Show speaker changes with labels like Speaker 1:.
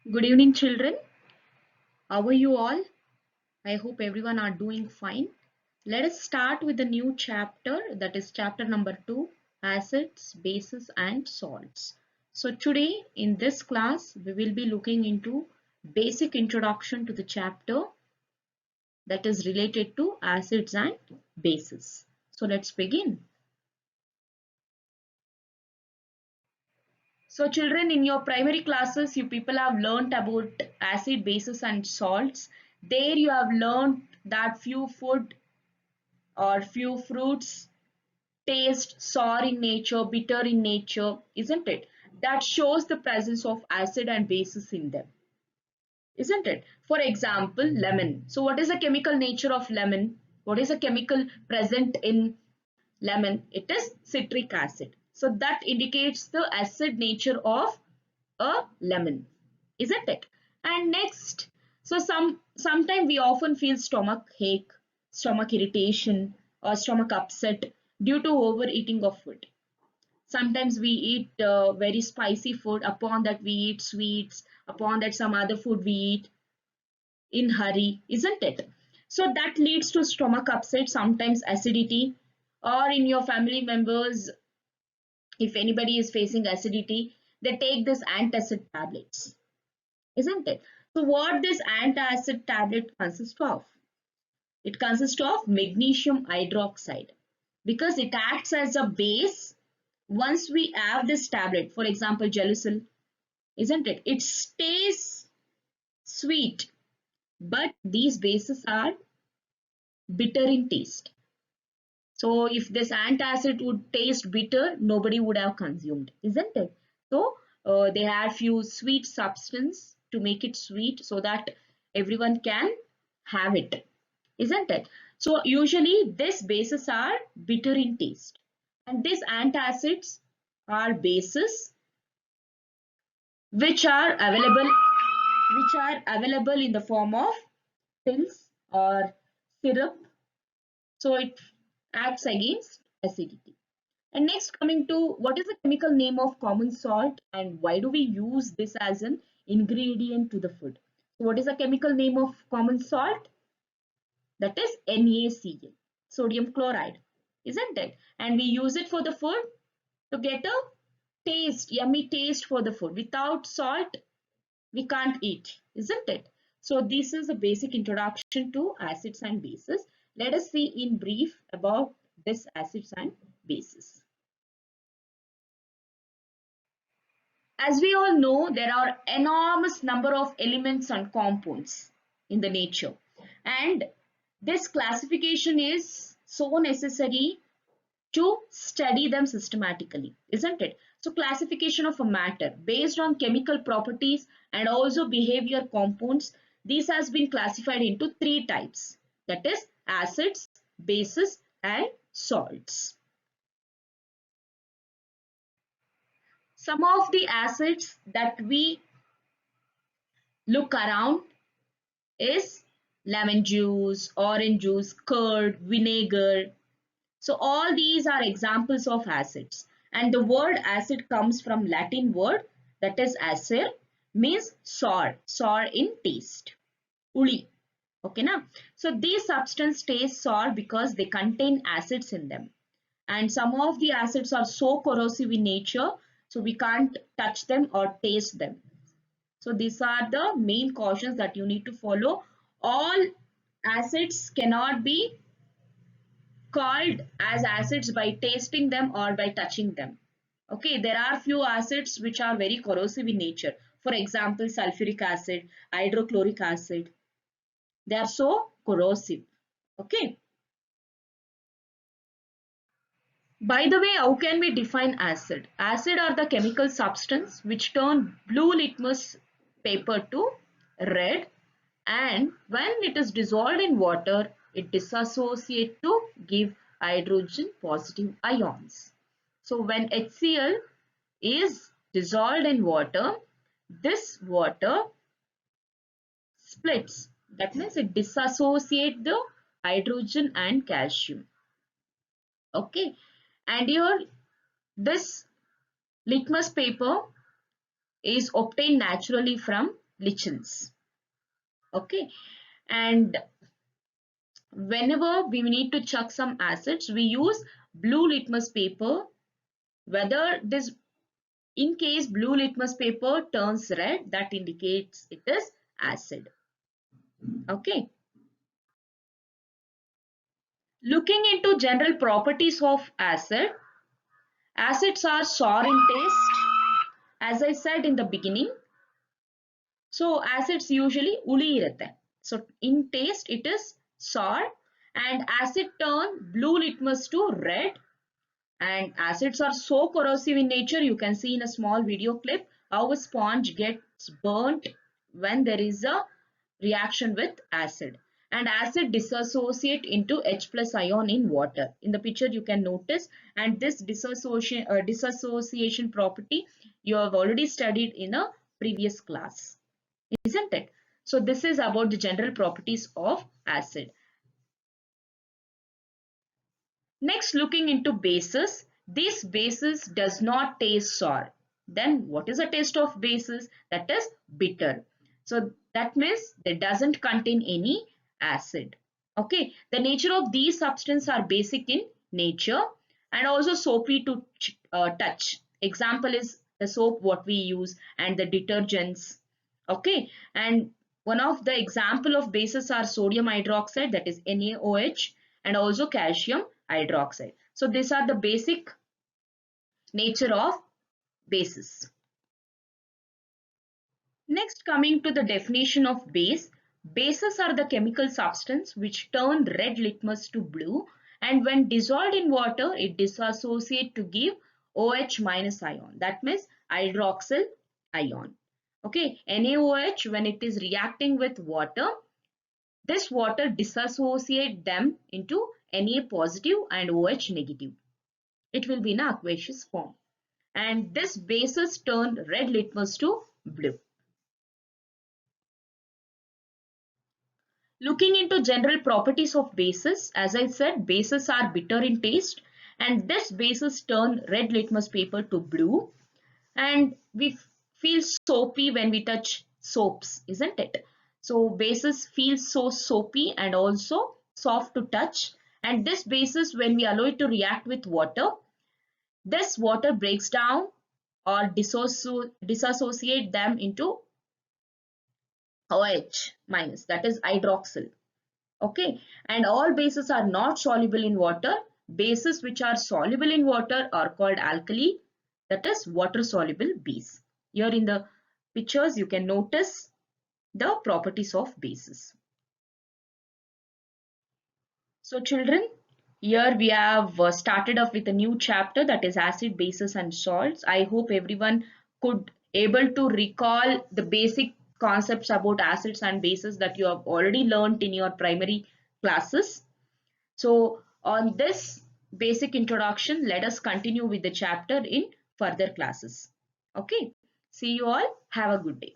Speaker 1: Good evening, children. How are you all? I hope everyone are doing fine. Let us start with the new chapter, that is chapter number 2, acids, bases and salts. So today in this class we will be looking into basic introduction to the chapter that is related to acids and bases. So let's begin. So children, in your primary classes, you people have learnt about acid, bases and salts. There you have learnt that few food or few fruits taste sour in nature, bitter in nature, isn't it? That shows the presence of acid and bases in them, isn't it? For example, lemon. So what is the chemical nature of lemon? What is the chemical present in lemon? It is citric acid. So that indicates the acid nature of a lemon, isn't it? And next, so sometimes we often feel stomach ache, stomach irritation, or stomach upset due to overeating of food. Sometimes we eat very spicy food. Upon that, we eat sweets. Upon that, some other food we eat in hurry, isn't it? So that leads to stomach upset, sometimes acidity, or in your family members, if anybody is facing acidity, they take this antacid tablets, isn't it? So what this antacid tablet consists of? It consists of magnesium hydroxide because it acts as a base. Once we have this tablet, for example, Gelusil, isn't it? It stays sweet, but these bases are bitter in taste. So if this antacid would taste bitter, nobody would have consumed, isn't it? So they add few sweet substance to make it sweet so that everyone can have it, isn't it? So usually these bases are bitter in taste, and these antacids are bases which are available in the form of pills or syrup. So it acts against acidity. And next, coming to what is the chemical name of common salt and why do we use this as an ingredient to the food? So what is the chemical name of common salt? That is NaCl, sodium chloride, isn't it? And we use it for the food to get a taste, yummy taste for the food. Without salt, we can't eat, isn't it? So this is a basic introduction to acids and bases. Let us see in brief about this acids and bases. As we all know, there are enormous number of elements and compounds in the nature, and this classification is so necessary to study them systematically, isn't it? So classification of a matter based on chemical properties and also behavior compounds, this has been classified into three types, that is acids, bases and salts. Some of the acids that we look around is lemon juice, orange juice, curd, vinegar. So all these are examples of acids. And the word acid comes from Latin word that is acer, means sour, sour in taste. Uli. Okay, na? So these substances taste sour because they contain acids in them. And some of the acids are so corrosive in nature, so we can't touch them or taste them. So these are the main cautions that you need to follow. All acids cannot be called as acids by tasting them or by touching them. Okay, there are few acids which are very corrosive in nature. For example, sulfuric acid, hydrochloric acid. They are so corrosive. Okay. By the way, how can we define acid? Acid are the chemical substance which turn blue litmus paper to red, and when it is dissolved in water, it dissociates to give hydrogen positive ions. So when HCl is dissolved in water, this water splits. That means it dissociates the hydrogen and calcium. Okay. And here this litmus paper is obtained naturally from lichens. Okay, and whenever we need to check some acids, we use blue litmus paper. Whether this, in case blue litmus paper turns red, that indicates it is acid. Okay. Looking into general properties of acid, acids are sour in taste, as I said in the beginning. So acids usually uli irutte. So in taste it is sour, and acid turn blue litmus to red, and acids are so corrosive in nature. You can see in a small video clip how a sponge gets burnt when there is a reaction with acid. And acid dissociate into H plus ion in water. In the picture you can notice, and this dissociation property you have already studied in a previous class, isn't it? So this is about the general properties of acid. Next, looking into bases. This bases does not taste sour. Then what is the taste of bases? That is bitter. So that means it doesn't contain any acid. Okay, the nature of these substances are basic in nature and also soapy to touch. Example is the soap what we use and the detergents. Okay, and one of the example of bases are sodium hydroxide, that is NaOH, and also calcium hydroxide. So these are the basic nature of bases. Next, coming to the definition of base. Bases are the chemical substance which turn red litmus to blue, and when dissolved in water it dissociates to give OH minus ion, that means hydroxyl ion. Okay, NaOH, when it is reacting with water, this water dissociate them into Na positive and OH negative. It will be in aqueous form. And this bases turn red litmus to blue. Looking into general properties of bases, as I said, bases are bitter in taste, and this bases turn red litmus paper to blue, and we feel soapy when we touch soaps, isn't it? So bases feel so soapy and also soft to touch, and this bases, when we allow it to react with water, this water breaks down or dissociate them into OH minus, that is hydroxyl. Okay, and all bases are not soluble in water. Bases which are soluble in water are called alkali, that is water soluble base. Here in the pictures you can notice the properties of bases. So children, here we have started off with a new chapter, that is acid, bases and salts. I hope everyone could able to recall the basic concepts about acids and bases that you have already learned in your primary classes. So on this basic introduction, let us continue with the chapter in further classes. Okay, see you all. Have a good day.